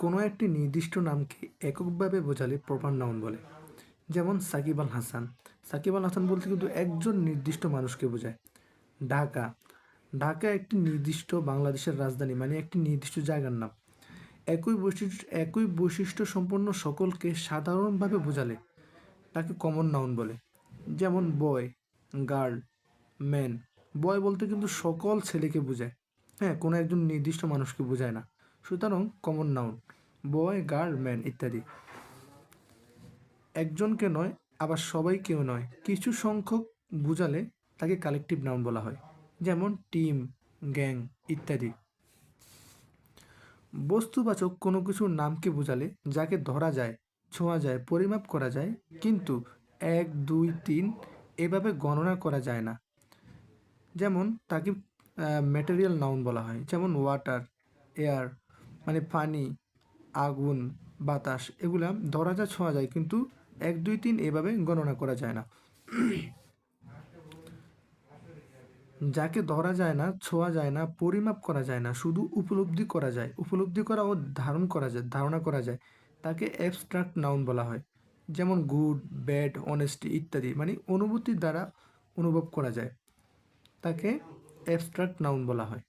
কোনো একটি নির্দিষ্ট নামকে এককভাবে বোঝালে প্রপার নাউন বলে। যেমন সাকিব আল হাসান। সাকিব আল হাসান বলতে কিন্তু একজন নির্দিষ্ট মানুষকে বোঝায়। ঢাকা। ঢাকা একটি নির্দিষ্ট বাংলাদেশের রাজধানী, মানে একটি নির্দিষ্ট জায়গার নাম। একই বৈশিষ্ট্য সম্পন্ন সকলকে সাধারণভাবে বোঝালে তাকে কমন নাউন বলে। যেমন বয়, গার্ল, ম্যান। বয় বলতে কিন্তু সকল ছেলেকে বোঝায়, হ্যাঁ, কোনো একজন নির্দিষ্ট মানুষকে বোঝায় না, সুতরাং কমন নাউন বয়, গার্ল, ম্যান ইত্যাদি। একজনকে নয়, আবার সবাইকেও নয়, কিছু সংখ্যক বোঝালে তাকে কালেকটিভ নাউন বলা হয়। যেমন টিম, গ্যাং ইত্যাদি। বস্তুবাচক কোনো কিছুর নামকে বোঝালে যাকে ধরা যায়, ছোঁয়া যায়, পরিমাপ করা যায়, কিন্তু 1, 2, 3 এভাবে গণনা করা যায় না, যেমন তাকে ম্যাটেরিয়াল নাউন বলা হয়। যেমন ওয়াটার, এয়ার, মানে পানি, আগুন, বাতাস, এগুলা ধরা যায়, ছোঁয়া যায়, কিন্তু 1, 2, 3 এভাবে গণনা করা যায় না। যাকে ধরা যায় না, ছোঁয়া যায় না, পরিমাপ করা যায় না, শুধু উপলব্ধি করা যায়, উপলব্ধি করা ও ধারণা করা যায়, তাকে অ্যাবস্ট্রাক্ট নাউন বলা হয়। যেমন গুড, ব্যাড, অনেস্টি ইত্যাদি, মানে অনুভূতির দ্বারা অনুভব করা যায়, তাকে অ্যাবস্ট্রাক্ট নাউন বলা হয়।